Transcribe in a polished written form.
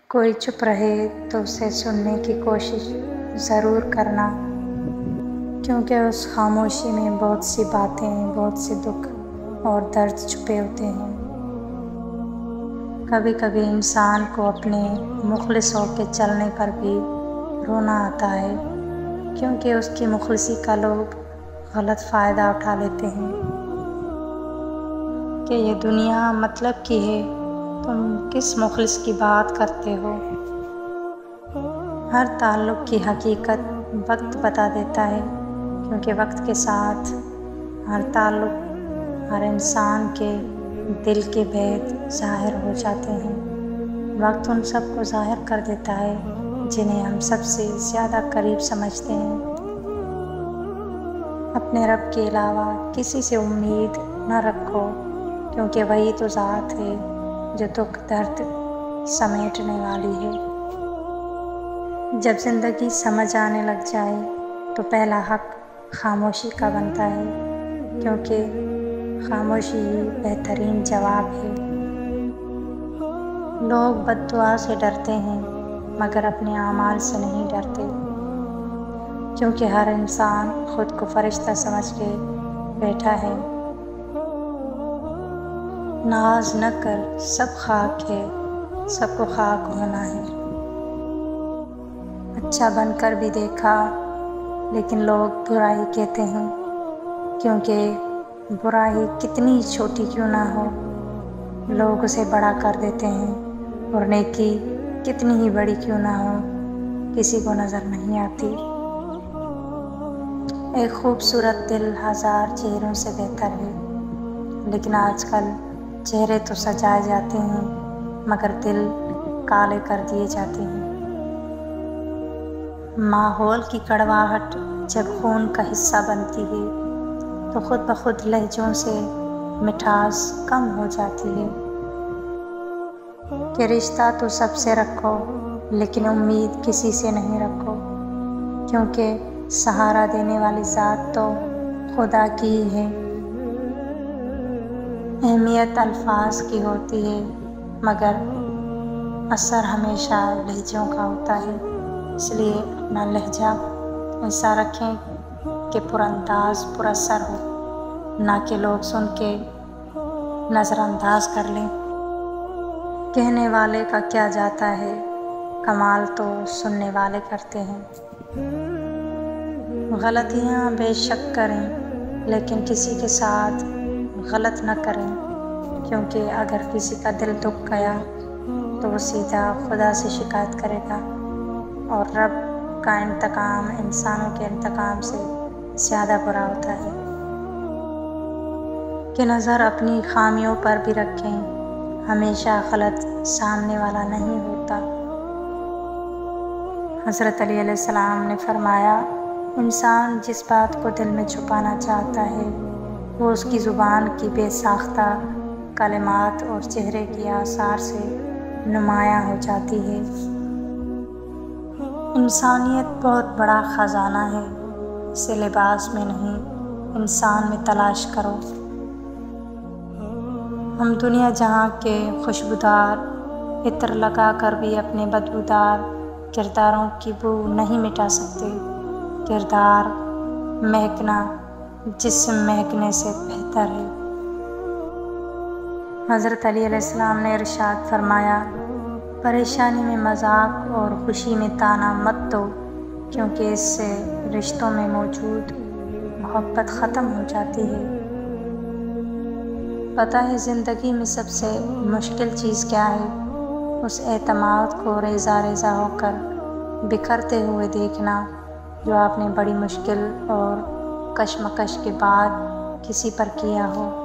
کوئی چپ رہے تو اسے سننے کی کوشش ضرور کرنا، کیونکہ اس خاموشی میں بہت سی باتیں، بہت سے دکھ اور درد چھپے ہوتے ہیں۔ کبھی کبھی انسان کو اپنے مخلص ہو کے چلنے پر بھی رونا آتا ہے، کیونکہ اس کی مخلصی کا لوگ غلط فائدہ اٹھا لیتے ہیں کہ یہ دنیا مطلب کی ہے، تم کس مخلص کی بات کرتے ہو۔ ہر تعلق کی حقیقت وقت بتا دیتا ہے، کیونکہ وقت کے ساتھ ہر تعلق، ہر انسان کے دل کے بھید ظاہر ہو جاتے ہیں۔ وقت ان سب کو ظاہر کر دیتا ہے جنہیں ہم سب سے زیادہ قریب سمجھتے ہیں۔ اپنے رب کے علاوہ کسی سے امید نہ رکھو، کیونکہ وہی تو ذات ہے جو دکھ درد سمیٹنے والی ہے۔ جب زندگی سمجھ آنے لگ جائے تو پہلا حق خاموشی کا بنتا ہے، کیونکہ خاموشی ہی بہترین جواب ہے۔ لوگ بد دعا سے ڈرتے ہیں مگر اپنے اعمال سے نہیں ڈرتے، کیونکہ ہر انسان خود کو فرشتہ سمجھ کے بیٹھا ہے۔ ناز نہ کر، سب خاک ہے، سب کو خاک ہونا ہے۔ اچھا بن کر بھی دیکھا لیکن لوگ برائی کہتے ہیں، کیونکہ برائی کتنی چھوٹی کیوں نہ ہو لوگ اسے بڑا کر دیتے ہیں، اور نیکی کتنی ہی بڑی کیوں نہ ہو کسی کو نظر نہیں آتی۔ ایک خوبصورت دل ہزار چہروں سے بہتر ہے، لیکن آج کل چہرے تو سجائے جاتے ہیں مگر دل کالے کر دیے جاتے ہیں۔ ماحول کی کڑواہٹ جب خون کا حصہ بنتی ہے تو خود بخود لہجوں سے مٹھاس کم ہو جاتی ہے۔ کہ رشتہ تو سب سے رکھو لیکن امید کسی سے نہیں رکھو، کیونکہ سہارا دینے والی ذات تو خدا کی ہی ہے۔ اہمیت الفاظ کی ہوتی ہے مگر اثر ہمیشہ لہجوں کا ہوتا ہے، اس لیے اپنا لہجہ ایسا رکھیں کہ پر انداز پر اثر ہو، نہ کہ لوگ سن کے نظر انداز کر لیں۔ کہنے والے کا کیا جاتا ہے، کمال تو سننے والے کرتے ہیں۔ غلطیاں بے شک کریں لیکن کسی کے ساتھ غلط نہ کریں، کیونکہ اگر کسی کا دل دکھ گیا تو وہ سیدھا خدا سے شکایت کرے گا، اور رب کا انتقام انسانوں کے انتقام سے زیادہ برا ہوتا ہے۔ کہ نظر اپنی خامیوں پر بھی رکھیں، ہمیشہ غلط سامنے والا نہیں ہوتا۔ حضرت علی علیہ السلام نے فرمایا، انسان جس بات کو دل میں چھپانا چاہتا ہے وہ اس کی زبان کی بے ساختہ کلمات اور چہرے کے آثار سے نمایاں ہو جاتی ہے۔ انسانیت بہت بڑا خزانہ ہے، اسے لباس میں نہیں انسان میں تلاش کرو۔ ہم دنیا جہاں کے خوشبودار عطر لگا کر بھی اپنے بدبودار کرداروں کی بو نہیں مٹا سکتے۔ کردار مہکنا جسم مہکنے سے بہتر ہے۔ حضرت علی علیہ السلام نے ارشاد فرمایا، پریشانی میں مذاق اور خوشی میں طعنہ مت دو، کیونکہ اس سے رشتوں میں موجود محبت ختم ہو جاتی ہے۔ پتہ ہے زندگی میں سب سے مشکل چیز کیا ہے؟ اس اعتماد کو ریزہ ریزہ ہو کر بکھرتے ہوئے دیکھنا جو آپ نے بڑی مشکل اور کشمکش کے بعد کسی پر کیا ہو۔